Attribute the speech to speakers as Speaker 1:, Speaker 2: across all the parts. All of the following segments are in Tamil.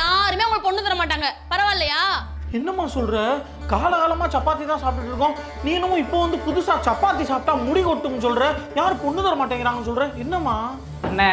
Speaker 1: யாருமே உங்களுக்கு பொண்ணு தர மாட்டாங்க. பரவாயில்லையா?
Speaker 2: என்னம்மா சொல்ற? காலகாலமா சப்பாத்தி தான் சாப்பிட்டுட்டு இருக்கோம். நீனும் இப்போ வந்து புதுசா சப்பாத்தி சாப்பிட்டா முடி கொட்டும்னு சொல்ற. யாரும் பொண்ணு தர மாட்டேங்கிறாங்கன்னு சொல்ற. என்னம்மா?
Speaker 3: அண்ணே,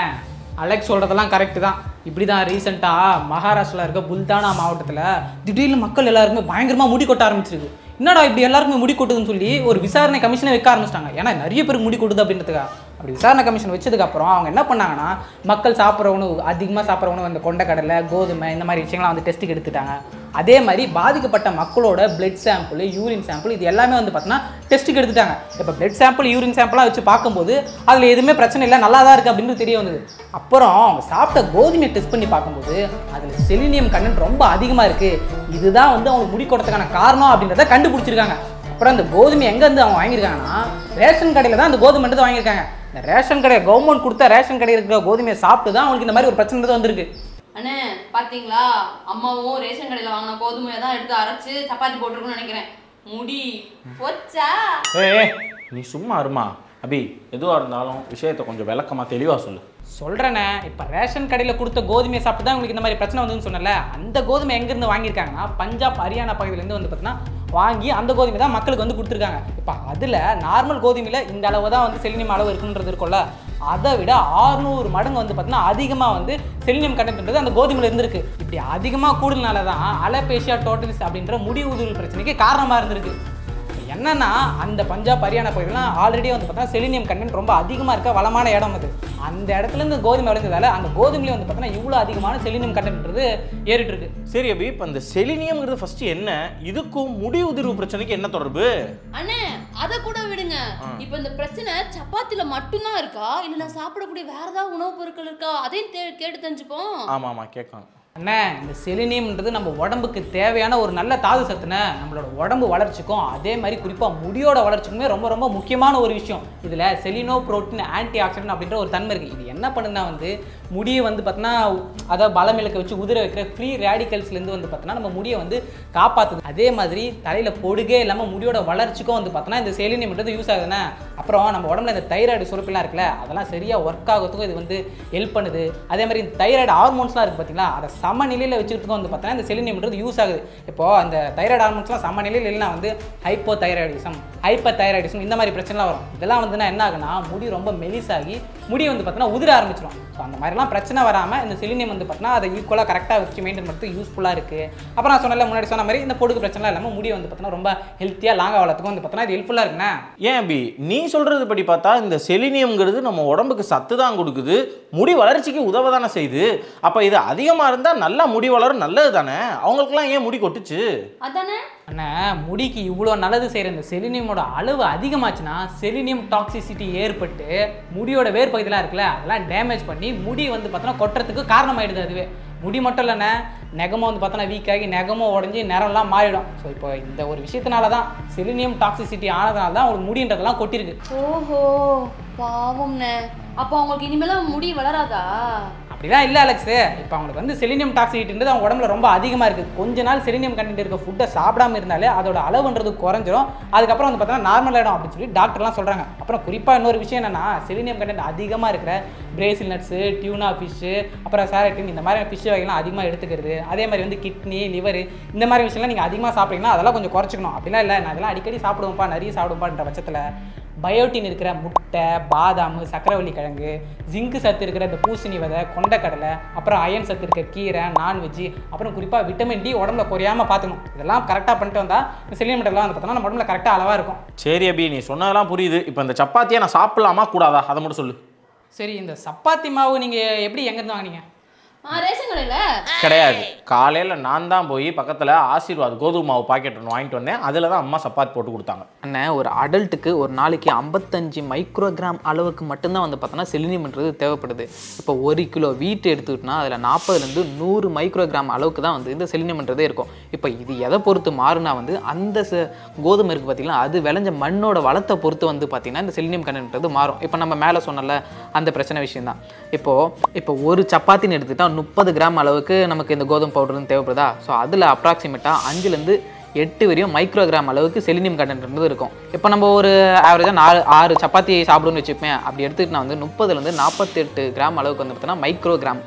Speaker 3: அலெக்ஸ் சொல்கிறதெல்லாம் கரெக்டு தான். இப்படி தான் ரீசெண்டாக மகாராஷ்டிராவில் இருக்க புல்தானா மாவட்டத்தில் திடீர்னு மக்கள் எல்லாருக்குமே பயங்கரமாக முடி கொட்ட ஆரம்பிச்சிருக்கு. என்னடா இப்படி எல்லாருக்குமே முடி கொட்டுதுன்னு சொல்லி ஒரு விசாரணை கமிஷனை வைக்க ஆரம்பிச்சிட்டாங்க. ஏன்னா நிறைய பேருக்கு முடி கொட்டுது அப்படின்றதுக்காக. அப்படி விசாரணை கமிஷன் வச்சதுக்கப்புறம் அவங்க என்ன பண்ணாங்கன்னா, மக்கள் சாப்பிட்ற உணவு, அதிகமாக சாப்பிட்ற உணவு, அந்த கொண்டைக்கடலை, கோதுமை, இந்த மாதிரி விஷயங்கள்லாம் வந்து டெஸ்ட்டுக்கு எடுத்துட்டாங்க. அதே மாதிரி பாதிக்கப்பட்ட மக்களோட பிளட் சாம்பிள், யூரின் சாம்பிள், இது எல்லாமே வந்து பார்த்தீங்கன்னா டெஸ்ட்டுக்கு எடுத்துட்டாங்க. இப்போ பிளட் சாம்பிள், யூரின் சாம்பிளாக வச்சு பார்க்கும்போது அதில் எதுவுமே பிரச்சனை இல்லை, நல்லா தான் இருக்குது அப்படின்னு தெரிய வந்தது. அப்புறம் அவங்க சாப்பிட்ட கோதுமையை டெஸ்ட் பண்ணி பார்க்கும்போது அதில் செலினியம் கண்டென்ட் ரொம்ப அதிகமாக இருக்குது. இதுதான் வந்து அவங்க முடி கொட்டத்துக்கான காரணம் அப்படின்றத கண்டுபிடிச்சிருக்காங்க. அப்புறம் அந்த கோதுமை எங்கேருந்து அவங்க வாங்கியிருக்காங்கன்னா, ரேஷன் கடையில் தான் அந்த கோதுமை வாங்கியிருக்காங்க. இந்த ரேஷன் கடை கவர்மெண்ட் கொடுத்த ரேஷன் கடையில் இருக்கிற கோதுமையை சாப்பிட்டு தான் அவங்களுக்கு இந்த மாதிரி ஒரு பிரச்சனை வந்திருக்கு.
Speaker 1: அண்ணே பாத்தீங்களா, அம்மாவும் ரேஷன் கடையில வாங்கின கோதுமையை தான் எடுத்து அரைச்சு சப்பாத்தி போட்டிருக்குன்னு நினைக்கிறேன். முடி போச்சா?
Speaker 2: நீ சும்மா இருமா அபி. எதுவாக இருந்தாலும் விஷயத்தை கொஞ்சம் விளக்கமாக தெளிவாக சொல்லு.
Speaker 3: சொல்கிறேண்ணே, இப்போ ரேஷன் கடையில் கொடுத்த கோதுமையை சாப்பிட்டு தான் உங்களுக்கு இந்த மாதிரி பிரச்சனை வந்ததுன்னு சொன்னல. அந்த கோதுமை எங்கேருந்து வாங்கியிருக்காங்கன்னா, பஞ்சாப், ஹரியானா பகுதியிலேருந்து வந்து பார்த்தீங்கன்னா வாங்கி அந்த கோதுமை தான் மக்களுக்கு வந்து கொடுத்துருக்காங்க. இப்போ அதில் நார்மல் கோதுமையில் இந்த அளவு தான் வந்து செலினியம் அளவு இருக்குன்றது இருக்கும்ல, அதை விட 600 மடங்கு வந்து பார்த்தீங்கன்னா அதிகமாக வந்து செலினியம் கண்டென்ட்ன்றது அந்த கோதுமையில் இருந்திருக்கு. இப்படி அதிகமாக கூடுதனால தான் அலோபேசியா டோட்டலிஸ் அப்படின்ற முடி உதிர்வு பிரச்சனைக்கு காரணமாக இருந்திருக்கு. என்னன்னா, அந்த பஞ்சாப், ஹரியானா பகுதியெல்லாம் ஆல்ரெடி வந்து பார்த்தீங்கன்னா செலினியம் கண்டென்ட் ரொம்ப அதிகமாக இருக்க வளமான இடம் அது. அந்த இடத்துலேருந்து கோதுமை விளைஞ்சதால அந்த கோதுமையிலே வந்து பார்த்தீங்கன்னா இவ்வளோ அதிகமான செலினியம் கண்டென்ட்ன்றது ஏறிட்டு இருக்கு.
Speaker 2: சரி அபி, இப்போ இந்த செலினியம்ங்கிறது ஃபர்ஸ்ட் என்ன? இதுக்கும் முடி உதிர்வு பிரச்சனைக்கு என்ன தொடர்பு?
Speaker 1: அண்ணே அதை கூட விடுங்க. இப்போ இந்த பிரச்சனை சப்பாத்தில மட்டும்தான் இருக்கா, இல்லை நான் சாப்பிடக்கூடிய வேற ஏதாவது உணவுப் பொருட்கள் இருக்கா, அதையும் கேட்டு தெரிஞ்சுப்போம்.
Speaker 2: ஆமாம் கேட்கலாம்.
Speaker 3: அண்ணே, இந்த செலினியம்ன்றது நம்ம உடம்புக்கு தேவையான ஒரு நல்ல தாது சத்துனே. நம்மளோட உடம்பு வளர்ச்சிக்கும் அதே மாதிரி குறிப்பாக முடியோட வளர்ச்சிக்குமே ரொம்ப ரொம்ப முக்கியமான ஒரு விஷயம். இதில் செலினோ புரோட்டீன் ஆன்டி ஆக்சிடென்ட் அப்படின்ற ஒரு தன்மை இருக்குது. இது என்ன பண்ணுன்னா வந்து முடியை வந்து பார்த்தீங்கன்னா, அதாவது பலமிளக்க வச்சு உதிர வைக்கிற ஃப்ரீ ரேடிக்கல்ஸ்லேருந்து வந்து பார்த்தீங்கன்னா நம்ம முடியை வந்து காப்பாற்றுது. அதே மாதிரி தலையில் பொடுகே இல்லாமல் முடியோட வளர்ச்சிக்கும் வந்து பார்த்தோன்னா இந்த செலினியம்ன்றது யூஸ் ஆகுதுண்ணே. அப்புறம் நம்ம உடம்புல இந்த தைராய்டு சுரப்பிலாம் இருக்குல்ல, அதெல்லாம் சரியாக ஒர்க் ஆகிறதுக்கும் இது வந்து ஹெல்ப் பண்ணுது. அதே மாதிரி இந்த தைராய்டு ஹார்மோன்ஸ்லாம் இருக்குது பார்த்தீங்களா, அதை சமநிலையில் வச்சுக்கிறதுக்கும் வந்து பார்த்தீங்கன்னா இந்த செலினியம்ன்றது யூஸ் ஆகுது. இப்போது அந்த தைராய்டு ஹார்மோன்ஸ்லாம் சமநிலையில் இல்லைனா வந்து ஹைப்போ தைராய்டிசம், ஹைப்பர் தைராய்டிசம், இந்த மாதிரி பிரச்சனைலாம் வரும். இதெல்லாம் வந்துன்னா என்ன ஆகுனா, முடி ரொம்ப மெலிசாகி முடி வந்து பார்த்தீங்கன்னா உதிர ஆரம்பிச்சிடும். ஸோ அந்த மாதிரிலாம் பிரச்சனை வராமல் இந்த செலினியம் வந்து பார்த்தீங்கன்னா அதை ஈக்குவலாக கரெக்டாக வச்சு மெயின்டைன் பண்ணுறதுக்கு யூஸ்ஃபுல்லாக இருக்குது. அப்புறம் நான் சொன்னல முன்னாடி சொன்ன மாதிரி இந்த பொடுகு பிரச்சனை இல்லாமல் முடி வந்து பார்த்தீங்கன்னா ரொம்ப ஹெல்த்தியாக லாங்காக வளர்த்துக்கும் வந்து பார்த்தீங்கன்னா இது ஹெல்ப்ஃபுல்லாக இருக்குண்ணே.
Speaker 2: ஏன் அபி, நீ சொல்கிறது படி பார்த்தா இந்த செலினியம்ங்கிறது நம்ம உடம்புக்கு சத்து தான் கொடுக்குது, முடி வளர்ச்சிக்கு உதவ தானே செய்யுது. அப்போ இது அதிகமாக இருந்தால் நல்லா முடி வளரும், நல்லது தானே. அவங்களுக்குலாம் ஏன் முடி கொட்டுச்சு?
Speaker 1: அதானே
Speaker 3: அண்ணா, முடிக்கு இவ்வளோ நல்லது செய்கிற இந்த செலினியமோட அளவு அதிகமாச்சுன்னா செலினியம் டாக்ஸிசிட்டி ஏற்பட்டு முடியோட வேர் பகுதியெலாம் இருக்குல்ல, அதெல்லாம் டேமேஜ் பண்ணி முடி வந்து பார்த்தோன்னா கொட்டுறதுக்கு காரணமாயிடுது. அதுவே முடி மட்டும் இல்லைண்ணே, நெகமும் வந்து பார்த்தோன்னா வீக் ஆகி நெகமும் உடஞ்சி நிறம்லாம் மாறிடும். ஸோ இப்போ இந்த ஒரு விஷயத்தினால தான் செலினியம் டாக்ஸிசிட்டி ஆனதுனால தான் அவங்களுக்கு முடின்றதெல்லாம் கொட்டிருக்கு.
Speaker 1: ஓஹோ பாவம்ண்ணே, அப்போ அவங்களுக்கு இனிமேலாம் முடி வளராதா?
Speaker 3: அப்படிலாம் இல்லை அலெக்ஸ். இப்போ அவங்களுக்கு வந்து செலினியம் டாக்ஸிசிட்டின்றது அவங்க உடம்புல ரொம்ப அதிகமாக இருக்குது. கொஞ்ச நாள் செலினியம் கண்டென்ட் இருக்க ஃபுட்டை சாப்பிடாம இருந்தாலே அதோட அளவுன்றது குறைஞ்சிரும். அதுக்கப்புறம் வந்து பார்த்தோன்னா நார்மல் ஆகிடும் அப்படின்னு சொல்லி டாக்டர்லாம் சொல்கிறாங்க. அப்புறம் குறிப்பாக இன்னொரு விஷயம் என்னென்னா, செலினியம் கண்டென்ட் அதிகமாக இருக்கிற பிரேசில் நட்ஸு, டியூனா ஃபிஷ்ஷு, அப்புறம் சாரட்டின், இந்த மாதிரி ஃபிஷ் வகைலாம் அதிகமாக எடுத்துக்கிறது. அதே மாதிரி வந்து கிட்னி, லிவர், இந்த மாதிரி விஷயம்லாம் நீங்கள் அதிகமாக சாப்பிட்டீங்கன்னா அதெல்லாம் கொஞ்சம் குறைச்சிக்கணும். அப்படிலாம் இல்லை, நான் அதெல்லாம் அடிக்கடி சாப்பிடுவோம்ப்பா, நிறைய சாப்பிடுவோம்ப்பான்ற பட்சத்தில் பயோட்டின் இருக்கிற முட்டை, பாதாம், சக்கரவள்ளி கிழங்கு, ஜிங்கு சத்து இருக்கிற இந்த பூசணி விதை, கொண்டைக்கடலை, அப்புறம் அயன் சத்து இருக்கிற கீரை, நான்வெஜ்ஜு, அப்புறம் குறிப்பாக விட்டமின் டி உடம்புல குறையாமல் பார்த்துக்கணும். இதெல்லாம் கரெக்டாக பண்ணிட்டு வந்தால் இந்த செலினியம் மெட்டல்லாம் வந்து பார்த்தோன்னா நம்ம உடம்புல கரெக்டாக அளவாக இருக்கும்.
Speaker 2: சரி அபி, நீ சொன்னதெல்லாம் புரியுது. இப்போ இந்த சப்பாத்தியை நான் சாப்பிடலாமா கூடாதா, அதை மட்டும் சொல்லு.
Speaker 3: சரி, இந்த சப்பாத்தி மாவு நீங்கள் எப்படி எங்கேருந்து வாங்கினீங்க?
Speaker 1: ரேஷன் கடையில
Speaker 2: கிடையாது. காலையில் நான் தான் போய் பக்கத்தில் ஆசீர்வாத் கோதுமை மாவு பாக்கெட் ஒன்று வாங்கிட்டு வந்தேன். அதில் தான் அம்மா சப்பாத்தி போட்டு கொடுத்தாங்க.
Speaker 4: அண்ணன், ஒரு அடல்ட்டுக்கு ஒரு நாளைக்கு 55 மைக்ரோகிராம் அளவுக்கு மட்டும்தான் வந்து பார்த்தோன்னா செலினியம்ன்றது தேவைப்படுது. இப்போ 1 கிலோ வீட்டு எடுத்துக்கிட்டோன்னா அதில் 40லேருந்து 100 மைக்ரோகிராம் அளவுக்கு தான் வந்து இந்த செலினியம்ன்றதே இருக்கும். இப்போ இது எதை பொறுத்து மாறுனா வந்து அந்த கோதுமை இருக்குது பார்த்திங்கன்னா, அது விளைஞ்ச மண்ணோட வளத்தை பொறுத்து வந்து பார்த்திங்கன்னா இந்த செலினியம் கண்டென்ட்ன்றது மாறும். இப்போ நம்ம மேலே சொன்னல அந்த பிரச்சனை விஷயம் தான். இப்போ ஒரு சப்பாத்தின்னு எடுத்துக்கிட்டால் 30 கிராம் அளவுக்கு நமக்கு இந்த கோதுமை பவுடர்னு தேவைப்படுதா? ஸோ அதில் அப்ராக்சிமேட்டாக 5லேருந்து 8 வரையும் மைக்ரோகிராம் அளவுக்கு செலினியம் கண்டென்ட் இருக்கும். இப்போ நம்ம ஒரு ஆவரேஜாக 6 சப்பாத்தி சாப்பிடுன்னு வச்சுப்பேன். அப்படி எடுத்துக்கிட்டா வந்து 30லேருந்து 48 கிராம் அளவுக்கு வந்து பார்த்தோன்னா மைக்ரோகிராம்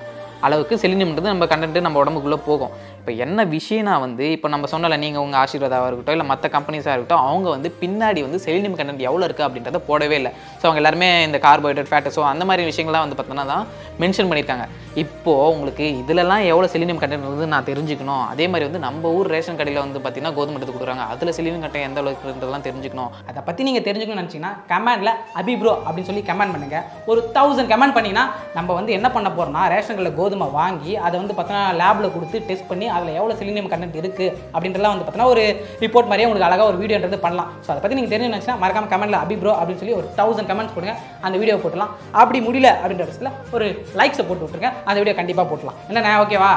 Speaker 4: அளவுக்கு செலினியம்ன்றது நம்ம கண்டென்ட் நம்ம உடம்புக்குள்ளே போகும். இப்போ என்ன விஷயம்னா வந்து இப்போ நம்ம சொன்னல நீங்கள் உங்கள் ஆசீர்வாதாவாக இருக்கட்டும் இல்லை மற்ற கம்பெனிஸாக இருக்கட்டும், அவங்க வந்து பின்னாடி வந்து செலினியம் கண்டென்ட் எவ்வளோ இருக்குது அப்படின்றத போடவே இல்லை. ஸோ அவங்க எல்லாருமே இந்த கார்போஹைட்ரேட் ஃபேட்டு ஸோ அந்த மாதிரி விஷயங்கள்லாம் வந்து பார்த்தோன்னா தான் மென்ஷன் பண்ணியிருக்காங்க. இப்போது உங்களுக்கு இதிலலாம் எவ்வளோ செலினியம் கண்டென்ட் வந்து நான் தெரிஞ்சுக்கணும். அதே மாதிரி வந்து நம்ம ஊர் ரேஷன் கடையில் வந்து பார்த்தீங்கன்னா கோதுமை எடுத்து கொடுக்குறாங்க, அதில் செலினியம் கண்டென்ட் எந்த அளவுக்கு இருக்குன்றதெல்லாம் தெரிஞ்சுக்கணும்.
Speaker 3: அதை பற்றி நீங்கள் தெரிஞ்சுக்கணும்னு நினச்சிங்கன்னா கமெண்டில் அபிப்ரோ அப்படின்னு சொல்லி கமெண்ட் பண்ணுங்கள். ஒரு 1000 கமெண்ட் பண்ணிங்கன்னா நம்ம வந்து என்ன பண்ண போகிறோம்னா ரேஷன் கடையில் கோதுமை வாங்கி அதை வந்து பார்த்தோன்னா லேபில் கொடுத்து டெஸ்ட் பண்ணி அதில் எவ்வளோ செலினியம் கண்டென்ட் இருக்குது அப்படின்றலாம் வந்து பார்த்தோன்னா ஒரு ரிப்போர்ட் மாதிரியே உங்களுக்கு அழகாக ஒரு வீடியோன்றது பண்ணலாம். ஸோ அதை பற்றி நீங்கள் தெரிஞ்சுன்னு மறக்காம கமெண்ட்டில் அபிப்ரோ அப்படின்னு சொல்லி ஒரு 1000 கமெண்ட்ஸ் போடுங்க, அந்த வீடியோ போட்டுலாம். அப்படி முடியல அப்படின்ற பட்சத்தில் ஒரு லைக்ஸை போட்டு விட்டுருங்க, அந்த வீடியோ கண்டிப்பாக போட்டலாம். என்னண்ணா ஓகேவா?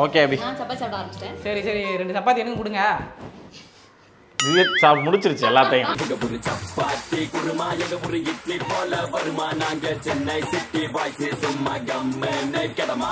Speaker 2: ஓகே அபி.
Speaker 1: நான் சப்பாத்தி சாப்பிட ஆரம்பிச்சிட்டேன்.
Speaker 3: சரி 2 சப்பாத்தி எனக்கு கொடுங்க.
Speaker 2: இது முடிச்சிருச்சு எல்லாத்தையும்.
Speaker 5: சப்பாத்தி குருமா எங்க ஒரு இட்லி போல வருமா நாங்க சென்னை சிட்டி பாய்ஸ் சும்மா கம்மே கிடமா